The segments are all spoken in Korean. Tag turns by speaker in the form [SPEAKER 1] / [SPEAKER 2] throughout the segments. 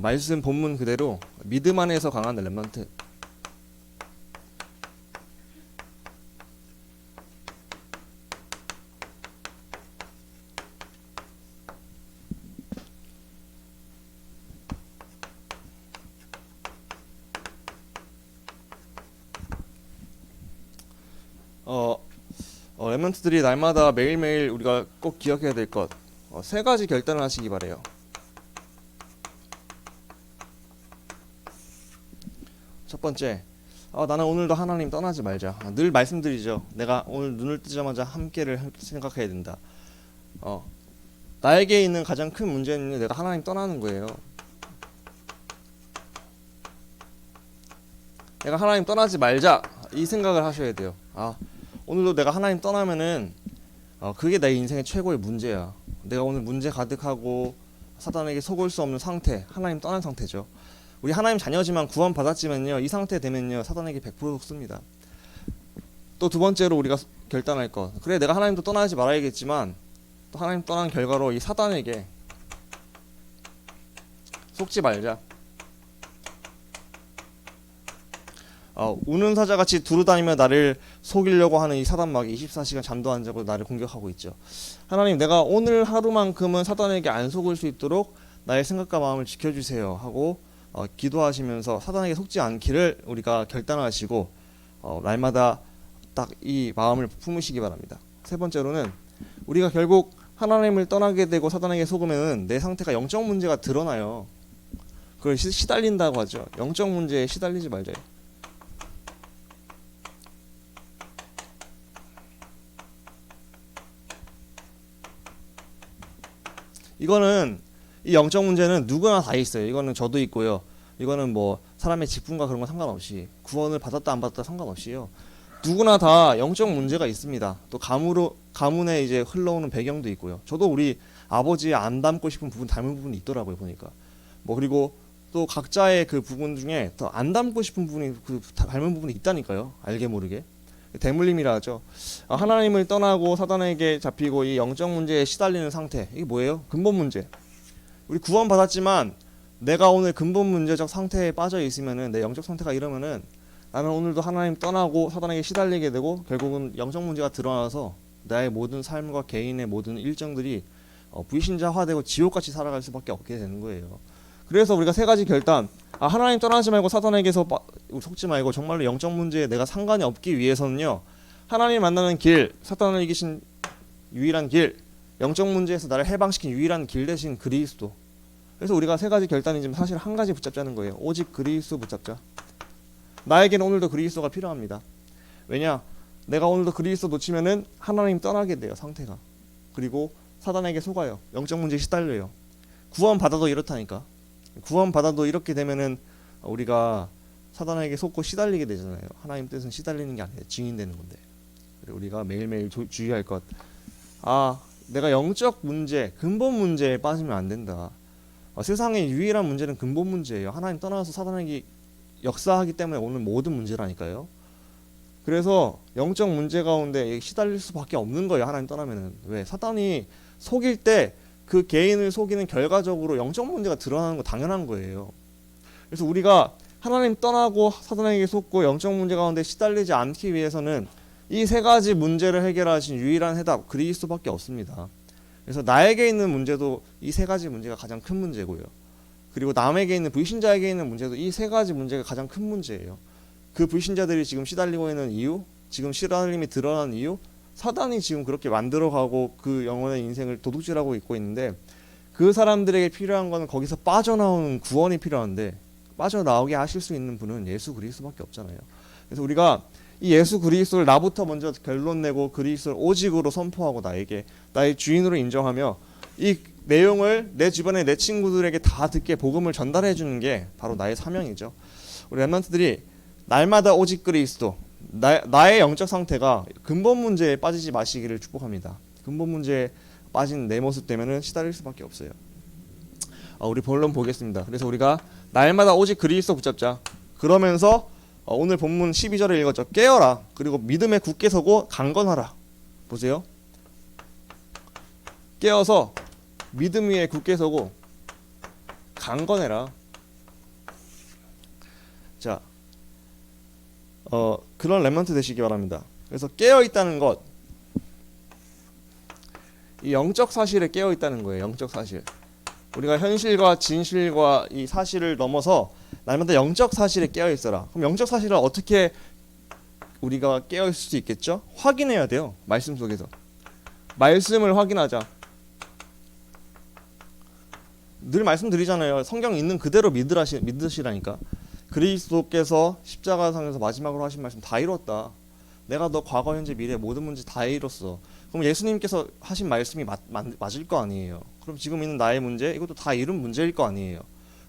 [SPEAKER 1] 말씀 본문 그대로 믿음 안에서 강한 렘넌트. 렘넌트들이 날마다 매일매일 우리가 꼭 기억해야 될 것, 세 가지 결단을 하시기 바래요. 첫 번째, 나는 오늘도 하나님 떠나지 말자. 늘 말씀드리죠. 내가 오늘 눈을 뜨자마자 함께를 생각해야 된다. 나에게 있는 가장 큰 문제는 내가 하나님 떠나는 거예요. 내가 하나님 떠나지 말자, 이 생각을 하셔야 돼요. 오늘도 내가 하나님 떠나면은 그게 내 인생의 최고의 문제야. 내가 오늘 문제 가득하고 사단에게 속을 수 없는 상태, 하나님 떠난 상태죠. 우리 하나님 자녀지만 구원 받았지만요, 이 상태 되면요 사단에게 100% 속습니다. 또 두 번째로 우리가 결단할 것, 그래 내가 하나님도 떠나지 말아야겠지만 또 하나님 떠난 결과로 이 사단에게 속지 말자. 우는 사자같이 두루다니며 나를 속이려고 하는 이 사단마귀 24시간 잠도 안 자고 나를 공격하고 있죠. 하나님, 내가 오늘 하루만큼은 사단에게 안 속을 수 있도록 나의 생각과 마음을 지켜주세요 하고 기도하시면서 사단에게 속지 않기를 우리가 결단하시고 날마다 딱 이 마음을 품으시기 바랍니다. 세 번째로는 우리가 결국 하나님을 떠나게 되고 사단에게 속으면 내 상태가 영적 문제가 드러나요. 그걸 시달린다고 하죠. 영적 문제에 시달리지 말자요. 이거는 이 영적 문제는 누구나 다 있어요. 이거는 저도 있고요. 이거는 뭐 사람의 직분과 그런 거 상관없이, 구원을 받았다 안 받았다 상관없이요. 누구나 다 영적 문제가 있습니다. 또 가문에 이제 흘러오는 배경도 있고요. 저도 우리 아버지의 안 닮고 싶은 부분, 닮은 부분이 있더라고요, 보니까. 그리고 또 각자의 그 부분 중에 더 안 닮고 싶은 부분이, 그 닮은 부분이 있다니까요. 알게 모르게. 대물림이라 하죠. 하나님을 떠나고 사단에게 잡히고 이 영적 문제에 시달리는 상태, 이게 뭐예요? 근본 문제. 우리 구원 받았지만 내가 오늘 근본 문제적 상태에 빠져 있으면은, 내 영적 상태가 이러면은 나는 오늘도 하나님 떠나고 사단에게 시달리게 되고 결국은 영적 문제가 드러나서 나의 모든 삶과 개인의 모든 일정들이 불신자화되고 지옥같이 살아갈 수밖에 없게 되는 거예요. 그래서 우리가 세 가지 결단, 하나님 떠나지 말고 사단에게서 속지 말고 정말로 영적 문제에 내가 상관이 없기 위해서는요, 하나님 만나는 길, 사단을 이기신 유일한 길, 영적 문제에서 나를 해방시킨 유일한 길 대신 그리스도. 그래서 우리가 세 가지 결단이지만 사실 한 가지 붙잡자는 거예요. 오직 그리스도 붙잡자. 나에게는 오늘도 그리스도가 필요합니다. 왜냐? 내가 오늘도 그리스도 놓치면은 하나님 떠나게 돼요, 상태가. 그리고 사단에게 속아요. 영적 문제에 시달려요. 구원 받아도 이렇다니까. 구원 받아도 이렇게 되면은 우리가 사단에게 속고 시달리게 되잖아요. 하나님 뜻은 시달리는 게 아니라 증인되는 건데. 우리가 매일매일 주의할 것. 내가 영적 문제, 근본 문제에 빠지면 안 된다. 세상의 유일한 문제는 근본 문제예요. 하나님 떠나서 사단에게 역사하기 때문에 오는 모든 문제라니까요. 그래서 영적 문제 가운데 시달릴 수밖에 없는 거예요. 하나님 떠나면은. 왜? 사단이 속일 때 그 개인을 속이는 결과적으로 영적 문제가 드러나는 거 당연한 거예요. 그래서 우리가 하나님 떠나고 사단에게 속고 영적 문제 가운데 시달리지 않기 위해서는 이 세 가지 문제를 해결하신 유일한 해답, 그리스도밖에 없습니다. 그래서 나에게 있는 문제도 이 세 가지 문제가 가장 큰 문제고요. 그리고 남에게 있는, 불신자에게 있는 문제도 이 세 가지 문제가 가장 큰 문제예요. 그 불신자들이 지금 시달리고 있는 이유, 지금 시달림이 드러난 이유, 사단이 지금 그렇게 만들어가고 그 영혼의 인생을 도둑질하고 있고 있는데, 그 사람들에게 필요한 거는 거기서 빠져나오는 구원이 필요한데, 빠져나오게 하실 수 있는 분은 예수 그리스도밖에 없잖아요. 그래서 우리가 이 예수 그리스도를 나부터 먼저 결론 내고 그리스도를 오직으로 선포하고 나에게 나의 주인으로 인정하며 이 내용을 내 주변에 내 친구들에게 다 듣게 복음을 전달해 주는 게 바로 나의 사명이죠. 우리 렘넌트들이 날마다 오직 그리스도, 나의 영적 상태가 근본 문제에 빠지지 마시기를 축복합니다. 근본 문제에 빠진 내 모습 때문에 시달릴 수밖에 없어요. 우리 본론 보겠습니다. 그래서 우리가 날마다 오직 그리스도 붙잡자. 그러면서 오늘 본문 12절을 읽었죠. 깨어라. 그리고 믿음에 굳게 서고 강건하라. 보세요. 깨어서 믿음 위에 굳게 서고 강건해라. 자, 그런 렘넌트 되시기 바랍니다. 그래서 깨어 있다는 것, 이 영적 사실에 깨어 있다는 거예요. 영적 사실. 우리가 현실과 진실과 이 사실을 넘어서 날마다 영적 사실에 깨어 있어라. 그럼 영적 사실을 어떻게 우리가 깨어 있을 수 있겠죠? 확인해야 돼요. 말씀 속에서. 말씀을 확인하자. 늘 말씀드리잖아요. 성경 있는 그대로 믿으시라니까. 그리스도께서 십자가상에서 마지막으로 하신 말씀 다 이뤘다. 내가 너 과거, 현재, 미래 모든 문제 다 이뤘어. 그럼 예수님께서 하신 말씀이 맞을 거 아니에요. 그럼 지금 있는 나의 문제, 이것도 다 이룬 문제일 거 아니에요.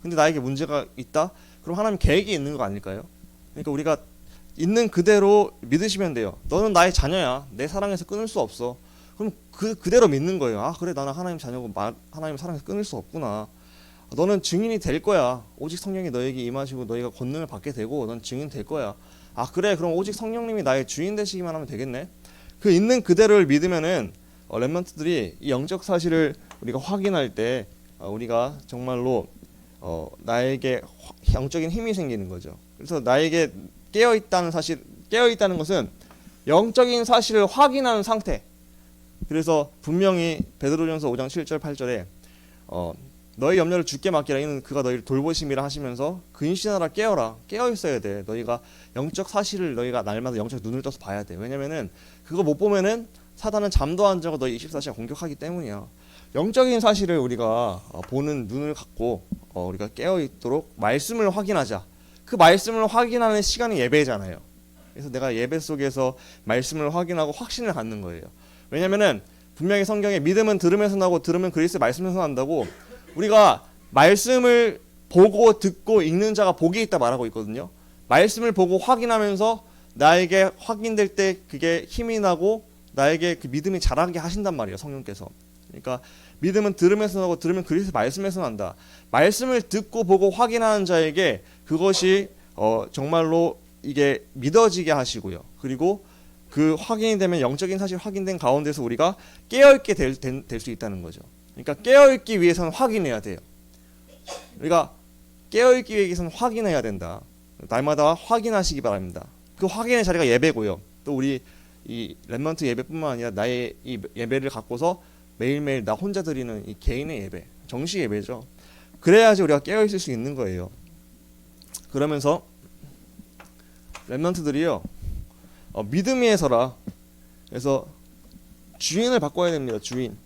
[SPEAKER 1] 근데 나에게 문제가 있다? 그럼 하나님 계획이 있는 거 아닐까요? 그러니까 우리가 있는 그대로 믿으시면 돼요. 너는 나의 자녀야. 내 사랑에서 끊을 수 없어. 그럼 그대로 믿는 거예요. 아, 그래, 나는 하나님 자녀고 하나님 사랑에서 끊을 수 없구나. 너는 증인이 될 거야. 오직 성령이 너에게 임하시고 너희가 권능을 받게 되고 넌 증인 될 거야. 아, 그래, 그럼 오직 성령님이 나의 주인 되시기만 하면 되겠네. 그 있는 그대로를 믿으면은 렘넌트들이 이 영적 사실을 우리가 확인할 때 우리가 정말로 나에게 영적인 힘이 생기는 거죠. 그래서 나에게 깨어 있다는 것은 영적인 사실을 확인하는 상태. 그래서 분명히 베드로전서 5장 7절 8절에 너희 염려를 주께 맡기라. 이는 그가 너희를 돌보심이라 하시면서 근신하라. 깨어라. 깨어 있어야 돼. 너희가 영적 사실을 너희가 날마다 영적 눈을 떠서 봐야 돼. 왜냐면은 그거 못 보면은 사단은 잠도 안 자고 너희 24시간 공격하기 때문이야. 영적인 사실을 우리가 보는 눈을 갖고 우리가 깨어 있도록 말씀을 확인하자. 그 말씀을 확인하는 시간이 예배잖아요. 그래서 내가 예배 속에서 말씀을 확인하고 확신을 갖는 거예요. 왜냐면은 분명히 성경에 믿음은 들음에서 나고 들으면 그리스도의 말씀에서 난다고, 우리가 말씀을 보고 듣고 읽는 자가 복이 있다 말하고 있거든요. 말씀을 보고 확인하면서 나에게 확인될 때 그게 힘이 나고 나에게 그 믿음이 자라게 하신단 말이에요, 성령께서. 그러니까 믿음은 들음에서 나고 들으면 그리스도의 말씀에서 난다. 말씀을 듣고 보고 확인하는 자에게 그것이 정말로 이게 믿어지게 하시고요. 그리고 그 확인이 되면 영적인 사실 확인된 가운데서 우리가 깨어있게 될 수 있다는 거죠. 그러니까 깨어있기 위해서는 확인해야 돼요. 우리가 깨어있기 위해서는 확인해야 된다. 날마다 확인하시기 바랍니다. 그 확인의 자리가 예배고요. 또 우리 이 렘넌트 예배뿐만 아니라 나의 이 예배를 갖고서 매일매일 나 혼자 드리는 이 개인의 예배, 정식 예배죠. 그래야지 우리가 깨어있을 수 있는 거예요. 그러면서 렘넌트들이요, 믿음 위에 서라. 그래서 주인을 바꿔야 됩니다. 주인.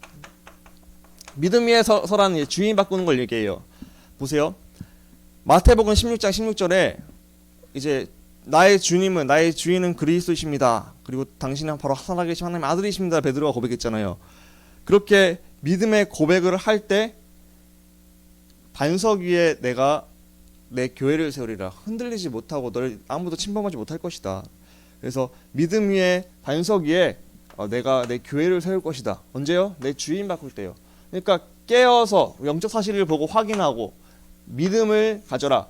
[SPEAKER 1] 믿음 위에 서라는 주인 바꾸는 걸 얘기해요. 보세요. 마태복음 16장 16절에 이제 나의 주인은 그리스도이십니다. 그리고 당신은 바로 살아계신 하나님의 아들이십니다. 베드로가 고백했잖아요. 그렇게 믿음의 고백을 할 때 반석 위에 내가 내 교회를 세우리라. 흔들리지 못하고 너를 아무도 침범하지 못할 것이다. 그래서 믿음 위에 반석 위에 내가 내 교회를 세울 것이다. 언제요? 내 주인 바꿀 때요. 그러니까 깨어서 영적 사실을 보고 확인하고 믿음을 가져라.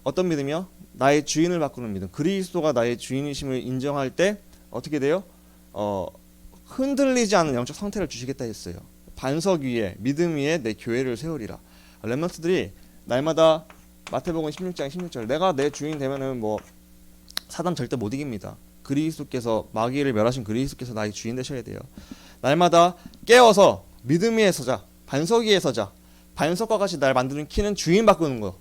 [SPEAKER 1] 어떤 믿음이요? 나의 주인을 바꾸는 믿음. 그리스도가 나의 주인이심을 인정할 때 어떻게 돼요? 흔들리지 않는 영적 상태를 주시겠다 했어요. 반석 위에, 믿음 위에 내 교회를 세우리라. 렘넌트들이 날마다 마태복음 16장 16절, 내가 내 주인 되면은 사단 절대 못 이깁니다. 그리스도께서, 마귀를 멸하신 그리스도께서 나의 주인 되셔야 돼요. 날마다 깨어서 믿음 위에 서자. 반석 위에 서자. 반석과 같이 날 만드는 키는 주인 바꾸는 거.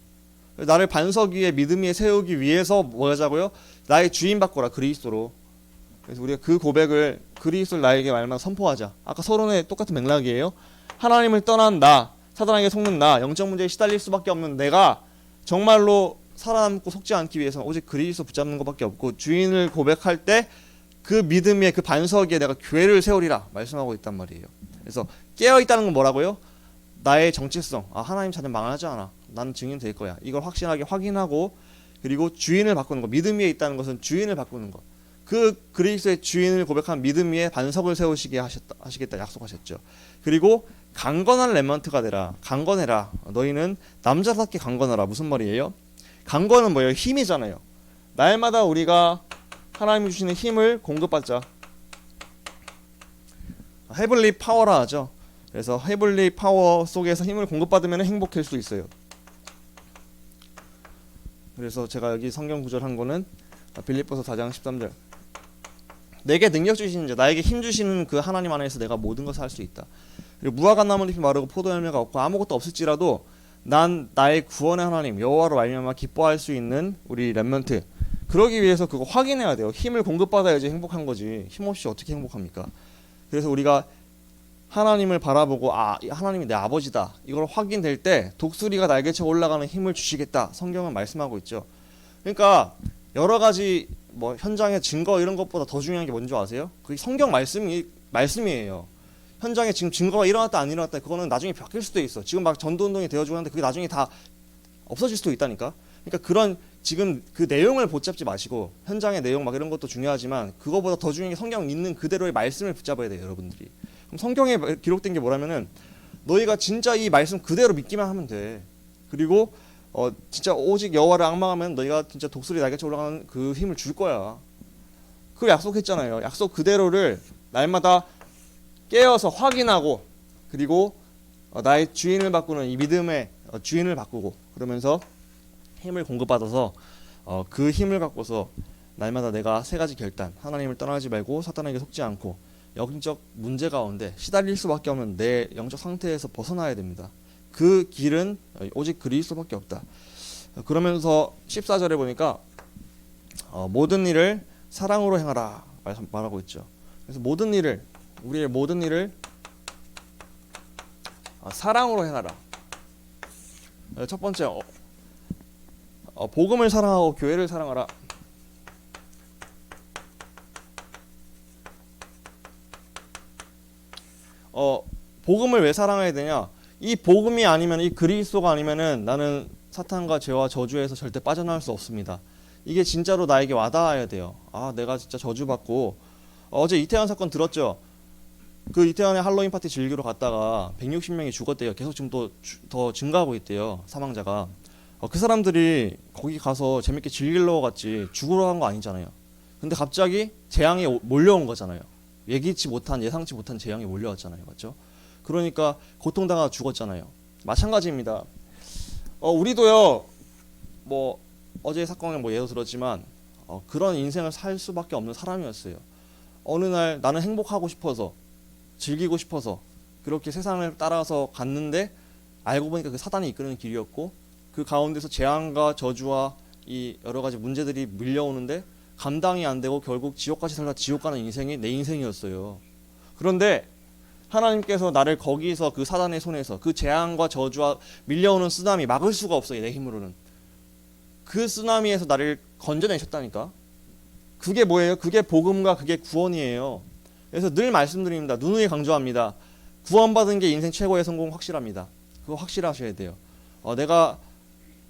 [SPEAKER 1] 나를 반석 위에 믿음 위에 세우기 위해서 뭐 하자고요? 나의 주인 바꾸라. 그리스도로. 그래서 우리가 그 고백을 그리스도를 나에게 말만 선포하자. 아까 서론의 똑같은 맥락이에요. 하나님을 떠난 나, 사단에게 속는 나, 영적 문제에 시달릴 수밖에 없는 내가 정말로 살아남고 속지 않기 위해서는 오직 그리스도 붙잡는 것밖에 없고, 주인을 고백할 때 그 믿음 위에 그 반석 위에 내가 교회를 세우리라 말씀하고 있단 말이에요. 그래서 깨어있다는 건 뭐라고요? 나의 정체성. 하나님 자녀 망하지 않아. 나는 증인 될 거야. 이걸 확실하게 확인하고, 그리고 주인을 바꾸는 것. 믿음 위에 있다는 것은 주인을 바꾸는 것. 그 그리스도의 주인을 고백한 믿음 위에 반석을 세우시게 하시겠다 약속하셨죠. 그리고 강건한 렘넌트가 되라. 강건해라. 너희는 남자답게 강건하라. 무슨 말이에요? 강건은 뭐예요? 힘이잖아요. 날마다 우리가 하나님이 주시는 힘을 공급받자. 헤블리 파워라 하죠. 그래서 헤블리 파워 속에서 힘을 공급받으면 행복할 수 있어요. 그래서 제가 여기 성경 구절 한 거는 빌립보서 4장 13절. 내게 능력 주시는 자, 나에게 힘 주시는 그 하나님 안에서 내가 모든 것을 할 수 있다. 그리고 무화과 나무 잎이 마르고 포도 열매가 없고 아무것도 없을지라도 난 나의 구원의 하나님 여호와로 말미암아 기뻐할 수 있는 우리 렘넌트. 그러기 위해서 그거 확인해야 돼요. 힘을 공급받아야지 행복한 거지. 힘 없이 어떻게 행복합니까? 그래서 우리가 하나님을 바라보고 하나님이 내 아버지다. 이걸 확인될 때 독수리가 날개쳐 올라가는 힘을 주시겠다. 성경은 말씀하고 있죠. 그러니까 여러 가지 뭐 현장의 증거 이런 것보다 더 중요한 게 뭔지 아세요? 그게 성경 말씀이에요. 현장에 지금 증거가 일어났다 안 일어났다 그거는 나중에 바뀔 수도 있어. 지금 막 전도운동이 되어지고 하는데 그게 나중에 다 없어질 수도 있다니까. 그러니까 그런 지금 그 내용을 붙잡지 마시고 현장의 내용 막 이런 것도 중요하지만 그거보다 더 중요한 게 성경 있는 그대로의 말씀을 붙잡아야 돼요, 여러분들이. 그럼 성경에 기록된 게 뭐라면은 너희가 진짜 이 말씀 그대로 믿기만 하면 돼. 그리고 진짜 오직 여호와를 앙망하면 너희가 진짜 독수리 날개쳐 올라가는 그 힘을 줄 거야. 그 약속했잖아요. 약속 그대로를 날마다 깨어서 확인하고 그리고 나의 주인을 바꾸는 이 믿음의 주인을 바꾸고 그러면서 힘을 공급받아서 그 힘을 갖고서 날마다 내가 세 가지 결단, 하나님을 떠나지 말고 사탄에게 속지 않고 영적 문제 가운데 시달릴 수밖에 없는 내 영적 상태에서 벗어나야 됩니다. 그 길은 오직 그리스도밖에 없다. 그러면서 14절에 보니까 모든 일을 사랑으로 행하라 말하고 있죠. 그래서 우리의 모든 일을 사랑으로 행하라. 첫 번째 복음을 사랑하고 교회를 사랑하라. 복음을 왜 사랑해야 되냐? 이 복음이 아니면 이 그리스도가 아니면은 나는 사탄과 죄와 저주에서 절대 빠져나올 수 없습니다. 이게 진짜로 나에게 와닿아야 돼요. 내가 진짜 저주받고 어제 이태원 사건 들었죠? 그 이태원에 할로윈 파티 즐기러 갔다가 160명이 죽었대요. 계속 지금 또 더 증가하고 있대요. 사망자가. 그 사람들이 거기 가서 재밌게 즐기러 갔지 죽으러 간 거 아니잖아요. 근데 갑자기 재앙이 몰려온 거잖아요. 예상치 못한 재앙이 몰려왔잖아요. 맞죠? 그러니까 고통당하다 죽었잖아요. 마찬가지입니다. 우리도요. 뭐 어제 사건을 뭐 예로 들었지만 그런 인생을 살 수밖에 없는 사람이었어요. 어느 날 나는 행복하고 싶어서 즐기고 싶어서 그렇게 세상을 따라서 갔는데 알고 보니까 그 사단이 이끄는 길이었고 그 가운데서 재앙과 저주와 이 여러 가지 문제들이 밀려오는데 감당이 안 되고 결국 지옥까지 살다 지옥 가는 인생이 내 인생이었어요. 그런데 하나님께서 나를 거기서 그 사단의 손에서 그 재앙과 저주와 밀려오는 쓰나미 막을 수가 없어요. 내 힘으로는. 그 쓰나미에서 나를 건져내셨다니까. 그게 뭐예요? 그게 복음과 그게 구원이에요. 그래서 늘 말씀드립니다. 누누이 강조합니다. 구원받은 게 인생 최고의 성공 확실합니다. 그거 확실하셔야 돼요. 내가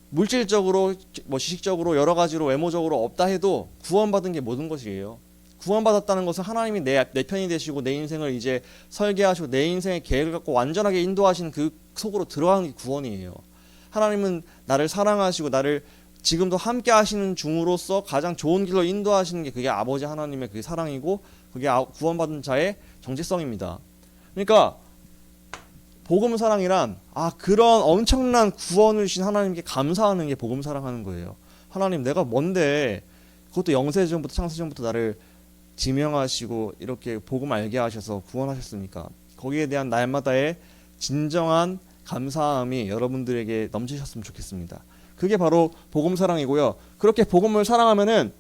[SPEAKER 1] 물질적으로 뭐 지식적으로 여러 가지로 외모적으로 없다 해도 구원받은 게 모든 것이에요. 구원받았다는 것은 하나님이 내 편이 되시고 내 인생을 이제 설계하시고 내 인생의 계획을 갖고 완전하게 인도하시는 그 속으로 들어가는 게 구원이에요. 하나님은 나를 사랑하시고 나를 지금도 함께 하시는 중으로서 가장 좋은 길로 인도하시는 게 그게 아버지 하나님의 그 사랑이고 그게 구원받은 자의 정체성입니다. 그러니까 복음 사랑이란 그런 엄청난 구원을 주신 하나님께 감사하는 게 복음 사랑하는 거예요. 하나님 내가 뭔데 그것도 영세전부터 창세전부터 나를 지명하시고 이렇게 복음 알게 하셔서 구원하셨습니까? 거기에 대한 날마다의 진정한 감사함이 여러분들에게 넘치셨으면 좋겠습니다. 그게 바로 복음 사랑이고요. 그렇게 복음을 사랑하면은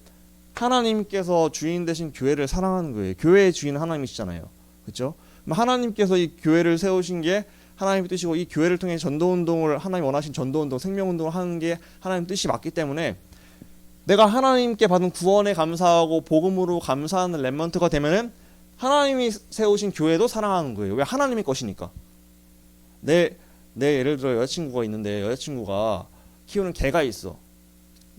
[SPEAKER 1] 하나님께서 주인 되신 교회를 사랑하는 거예요. 교회의 주인은 하나님이시잖아요. 그렇죠? 하나님께서 이 교회를 세우신 게 하나님의 뜻이고 이 교회를 통해 전도운동을 하나님 원하신 전도운동, 생명운동을 하는 게 하나님 뜻이 맞기 때문에 내가 하나님께 받은 구원에 감사하고 복음으로 감사하는 렘넌트가 되면은 하나님이 세우신 교회도 사랑하는 거예요. 왜? 하나님의 것이니까. 내 예를 들어 여자친구가 있는데 여자친구가 키우는 개가 있어.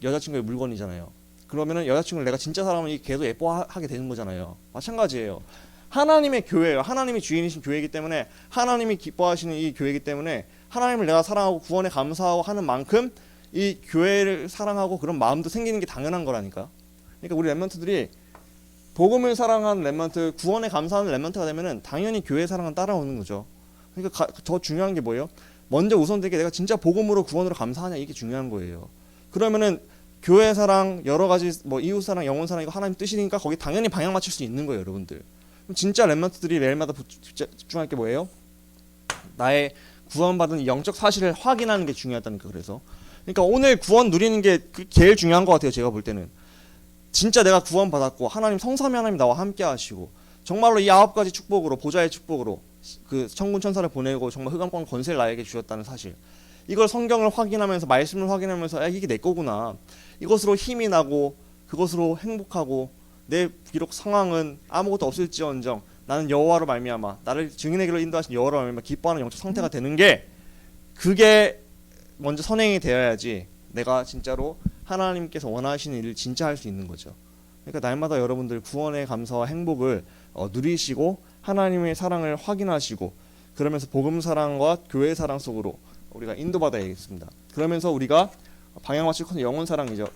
[SPEAKER 1] 여자친구의 물건이잖아요. 그러면은 여자친구를 내가 진짜 사랑하면 이 개도 예뻐하게 되는 거잖아요. 마찬가지예요. 하나님의 교회예요. 하나님이 주인이신 교회이기 때문에 하나님이 기뻐하시는 이 교회이기 때문에 하나님을 내가 사랑하고 구원에 감사하고 하는 만큼 이 교회를 사랑하고 그런 마음도 생기는 게 당연한 거라니까. 그러니까 우리 렘넌트들이 복음을 사랑하는 렘넌트, 구원에 감사하는 렘넌트가 되면은 당연히 교회 사랑은 따라오는 거죠. 그러니까 더 중요한 게 뭐예요? 먼저 우선되게 내가 진짜 복음으로 구원으로 감사하냐, 이게 중요한 거예요. 그러면은 교회 사랑, 여러 가지 뭐 이웃 사랑, 영혼 사랑, 이거 하나님 뜻이니까 거기 당연히 방향 맞출 수 있는 거예요, 여러분들. 그럼 진짜 렘넌트들이 매일마다 집중할 게 뭐예요? 나의 구원받은 영적 사실을 확인하는 게 중요하다니까. 그래서 그러니까 오늘 구원 누리는 게 제일 중요한 것 같아요, 제가 볼 때는. 진짜 내가 구원받았고 하나님, 성삼위 하나님 나와 함께 하시고 정말로 이 9가지 축복으로, 보좌의 축복으로 그 천군 천사를 보내고 정말 흑암권 권세를 나에게 주셨다는 사실, 이걸 성경을 확인하면서, 말씀을 확인하면서, 야, 이게 내 거구나, 이것으로 힘이 나고 그것으로 행복하고, 내 비록 상황은 아무것도 없을지언정 나는 여호와로 말미암아, 나를 증인의 길로 인도하신 여호와로 말미암아 기뻐하는 영적 상태가 되는 게, 그게 먼저 선행이 되어야지 내가 진짜로 하나님께서 원하시는 일을 진짜 할 수 있는 거죠. 그러니까 날마다 여러분들 구원의 감사와 행복을 누리시고 하나님의 사랑을 확인하시고, 그러면서 복음 사랑과 교회 사랑 속으로 우리가 인도받아야겠습니다. 그러면서 우리가 방향 맞출 건 영혼 사랑이죠.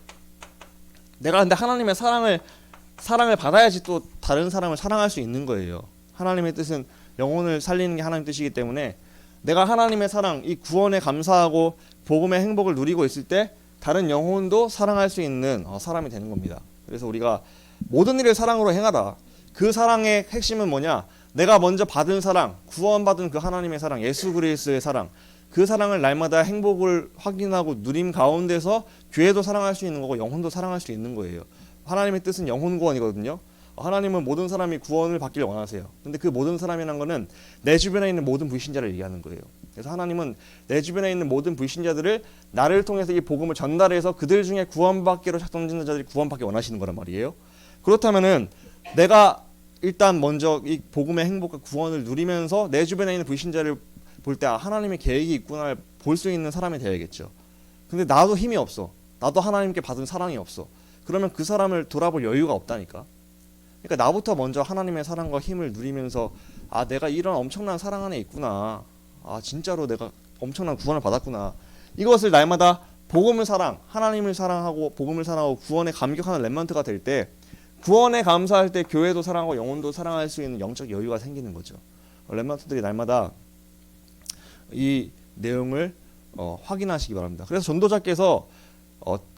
[SPEAKER 1] 내가 근데 하나님의 사랑을 받아야지 또 다른 사람을 사랑할 수 있는 거예요. 하나님의 뜻은 영혼을 살리는 게 하나님 뜻이기 때문에, 내가 하나님의 사랑, 이 구원에 감사하고 복음의 행복을 누리고 있을 때 다른 영혼도 사랑할 수 있는 사람이 되는 겁니다. 그래서 우리가 모든 일을 사랑으로 행하라. 그 사랑의 핵심은 뭐냐? 내가 먼저 받은 사랑, 구원받은 그 하나님의 사랑, 예수 그리스도의 사랑, 그 사랑을 날마다 행복을 확인하고 누림 가운데서 교회도 사랑할 수 있는 거고 영혼도 사랑할 수 있는 거예요. 하나님의 뜻은 영혼 구원이거든요. 하나님은 모든 사람이 구원을 받기를 원하세요. 근데 그 모든 사람이라는 거는 내 주변에 있는 모든 불신자를 얘기하는 거예요. 그래서 하나님은 내 주변에 있는 모든 불신자들을 나를 통해서 이 복음을 전달해서 그들 중에 구원받기로 작정짓는 자들이 구원받기 원하시는 거란 말이에요. 그렇다면은 내가 일단 먼저 이 복음의 행복과 구원을 누리면서 내 주변에 있는 불신자를 볼 때 하나님의 계획이 있구나를 볼 수 있는 사람이 되어야겠죠. 근데 나도 힘이 없어. 나도 하나님께 받은 사랑이 없어. 그러면 그 사람을 돌아볼 여유가 없다니까. 그러니까 나부터 먼저 하나님의 사랑과 힘을 누리면서, 아, 내가 이런 엄청난 사랑 안에 있구나, 아, 진짜로 내가 엄청난 구원을 받았구나, 이것을 날마다 복음을 사랑, 하나님을 사랑하고 복음을 사랑하고 구원에 감격하는 렘넌트가 될 때, 구원에 감사할 때 교회도 사랑하고 영혼도 사랑할 수 있는 영적 여유가 생기는 거죠. 렘넌트들이 날마다 이 내용을 확인하시기 바랍니다. 그래서 전도자께서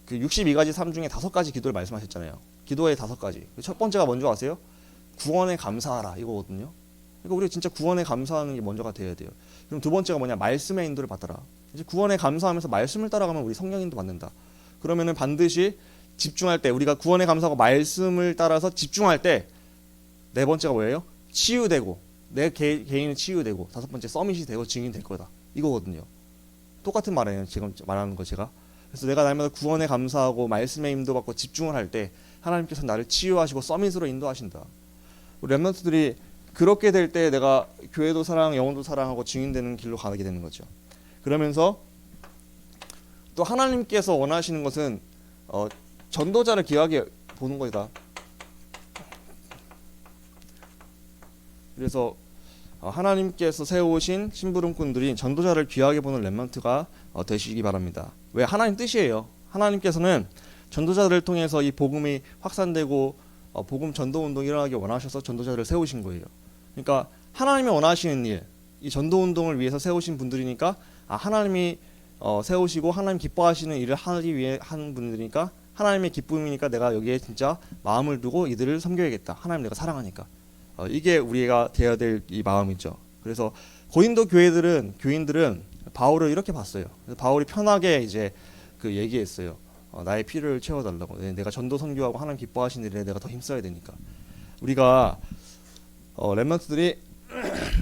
[SPEAKER 1] 그 62가지 삶 중에 5가지 기도를 말씀하셨잖아요. 기도의 5가지. 첫 번째가 뭔지 아세요? 구원에 감사하라, 이거거든요. 그러니까 우리가 진짜 구원에 감사하는 게 먼저가 되어야 돼요. 그럼 두 번째가 뭐냐? 말씀의 인도를 받아라. 이제 구원에 감사하면서 말씀을 따라가면 우리 성령 인도 받는다. 그러면은 반드시 집중할 때, 우리가 구원에 감사하고 말씀을 따라서 집중할 때, 네 번째가 뭐예요? 치유되고, 내 개인이 치유되고, 5번째 서밋이 되고 증인 될 거다, 이거거든요. 똑같은 말이에요, 지금 말하는 거 제가. 그래서 내가 날마다 구원에 감사하고 말씀에 인도받고 집중을 할 때 하나님께서 나를 치유하시고 서밋으로 인도하신다. 우리 렘넌트들이 그렇게 될 때 내가 교회도 사랑, 영혼도 사랑하고 증인되는 길로 가게 되는 거죠. 그러면서 또 하나님께서 원하시는 것은 전도자를 귀하게 보는 거다. 그래서 하나님께서 세우신 심부름꾼들이 전도자를 귀하게 보는 렘넌트가 되시기 바랍니다. 왜? 하나님 뜻이에요. 하나님께서는 전도자들을 통해서 이 복음이 확산되고 복음 전도 운동이 일어나기 원하셔서 전도자들을 세우신 거예요. 그러니까 하나님이 원하시는 일, 이 전도 운동을 위해서 세우신 분들이니까, 하나님이 세우시고 하나님 기뻐하시는 일을 하기 위해 하는 분들이니까, 하나님의 기쁨이니까 내가 여기에 진짜 마음을 두고 이들을 섬겨야겠다. 하나님 내가 사랑하니까. 이게 우리가 되어야 될 이 마음이죠. 그래서 고린도 교인들은 바울을 이렇게 봤어요. 그래서 바울이 편하게 이제 그 얘기했어요. 나의 피를 채워달라고. 내가 전도 선교하고 하나님 기뻐하시는 일에 내가 더 힘써야 되니까. 우리가 렘넌트들이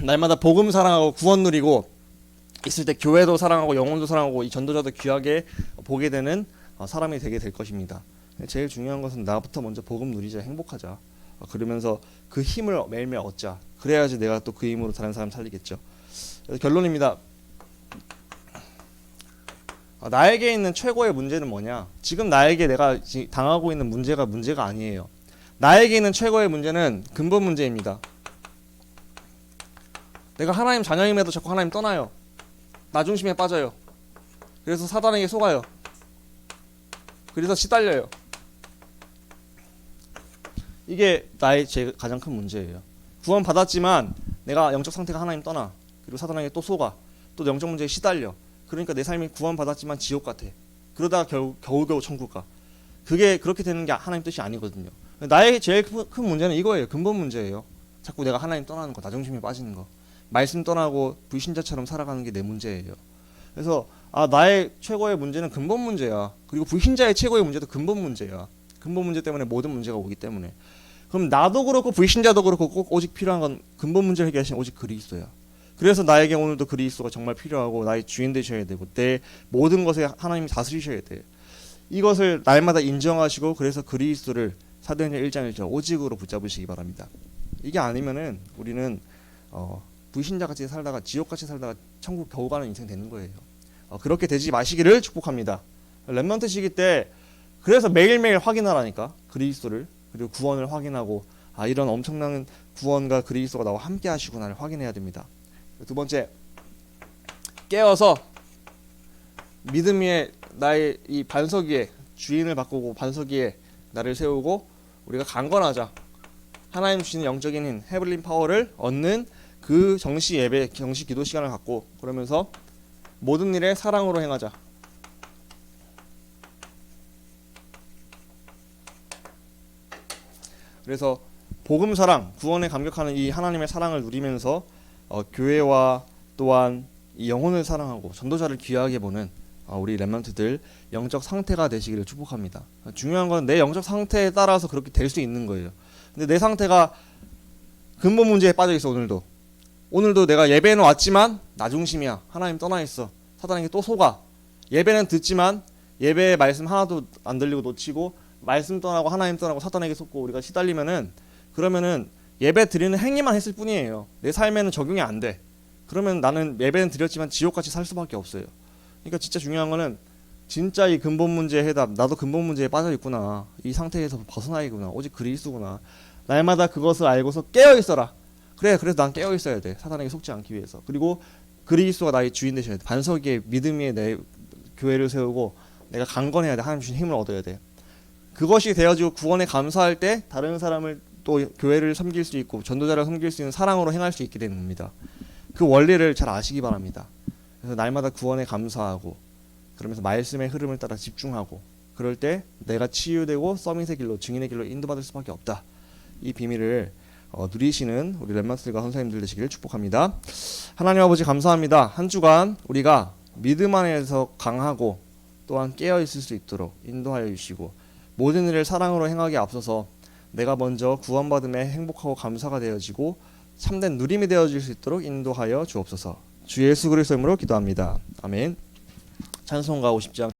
[SPEAKER 1] 날마다 복음 사랑하고 구원 누리고 있을 때 교회도 사랑하고 영혼도 사랑하고 이 전도자도 귀하게 보게 되는 사람이 되게 될 것입니다. 제일 중요한 것은 나부터 먼저 복음 누리자, 행복하자. 그러면서 그 힘을 매일매일 얻자. 그래야지 내가 또 그 힘으로 다른 사람 살리겠죠. 결론입니다. 나에게 있는 최고의 문제는 뭐냐? 지금 나에게 내가 당하고 있는 문제가 아니에요. 나에게 있는 최고의 문제는 근본 문제입니다. 내가 하나님 자녀임에도 자꾸 하나님 떠나요. 나 중심에 빠져요. 그래서 사단에게 속아요. 그래서 시달려요. 이게 나의 제 가장 큰 문제예요. 구원 받았지만 내가 영적 상태가 하나님 떠나. 그리고 사단에게 또 속아. 또 영적 문제에 시달려. 그러니까 내 삶이 구원받았지만 지옥 같아. 그러다가 겨우겨우 천국 가. 그게 그렇게 되는 게 하나님 뜻이 아니거든요. 나의 제일 큰 문제는 이거예요. 근본 문제예요. 자꾸 내가 하나님 떠나는 거, 나중심에 빠지는 거, 말씀 떠나고 불신자처럼 살아가는 게 내 문제예요. 그래서 나의 최고의 문제는 근본 문제야. 그리고 불신자의 최고의 문제도 근본 문제야. 근본 문제 때문에 모든 문제가 오기 때문에. 그럼 나도 그렇고 불신자도 그렇고 꼭 오직 필요한 건 근본 문제를 해결하신 오직 그리스도야. 그래서 나에게 오늘도 그리스도가 정말 필요하고 나의 주인 되셔야 되고 내 모든 것에 하나님이 다스리셔야 돼. 이것을 날마다 인정하시고 그래서 그리스도를 사도행전 1장 1절 오직으로 붙잡으시기 바랍니다. 이게 아니면은 우리는 불신자같이 살다가 지옥같이 살다가 천국 겨우 가는 인생 되는 거예요. 그렇게 되지 마시기를 축복합니다. 렘넌트 시기 때 그래서 매일매일 확인하라니까 그리스도를 그리고 구원을 확인하고 이런 엄청난 구원과 그리스도가 나와 함께 하시구나를 확인해야 됩니다. 두 번째, 깨어서 믿음 위에 나의 이 반석 위에 주인을 바꾸고 반석 위에 나를 세우고 우리가 강건하자. 하나님 주시는 영적인 힘, 헤블린 파워를 얻는 그 정시 예배, 정시 기도 시간을 갖고 그러면서 모든 일에 사랑으로 행하자. 그래서 복음 사랑, 구원에 감격하는 이 하나님의 사랑을 누리면서 교회와 또한 이 영혼을 사랑하고 전도자를 귀하게 보는 우리 렘넌트들 영적 상태가 되시기를 축복합니다. 중요한 건 내 영적 상태에 따라서 그렇게 될 수 있는 거예요. 근데 내 상태가 근본 문제에 빠져 있어. 오늘도 내가 예배는 왔지만 나 중심이야. 하나님 떠나 있어. 사단에게 또 속아. 예배는 듣지만 예배의 말씀 하나도 안 들리고 놓치고 말씀 떠나고 하나님 떠나고 사단에게 속고 우리가 시달리면은 그러면은 예배 드리는 행위만 했을 뿐이에요. 내 삶에는 적용이 안 돼. 그러면 나는 예배는 드렸지만 지옥같이 살 수밖에 없어요. 그러니까 진짜 중요한 거는 진짜 이 근본 문제의 해답. 나도 근본 문제에 빠져 있구나. 이 상태에서 벗어나야구나. 오직 그리스도구나. 날마다 그것을 알고서 깨어 있어라. 그래, 그래서 난 깨어 있어야 돼. 사단에게 속지 않기 위해서. 그리고 그리스도가 나의 주인 되셔야 돼. 반석 위에 믿음 위에 내 교회를 세우고 내가 강건해야 돼. 하나님 주신 힘을 얻어야 돼. 그것이 되어지고 구원에 감사할 때 다른 사람을 또 교회를 섬길 수 있고 전도자를 섬길 수 있는 사랑으로 행할 수 있게 되는 겁니다. 그 원리를 잘 아시기 바랍니다. 그래서 날마다 구원에 감사하고 그러면서 말씀의 흐름을 따라 집중하고 그럴 때 내가 치유되고 서밋의 길로 증인의 길로 인도받을 수밖에 없다. 이 비밀을 누리시는 우리 렘넌트들과 선생님들 되시기를 축복합니다. 하나님 아버지 감사합니다. 한 주간 우리가 믿음 안에서 강하고 또한 깨어있을 수 있도록 인도하여 주시고 모든 일을 사랑으로 행하기에 앞서서 내가 먼저 구원받음에 행복하고 감사가 되어지고 참된 누림이 되어질 수 있도록 인도하여 주옵소서. 주 예수 그리스도의 이름으로 기도합니다. 아멘. 찬송가 50장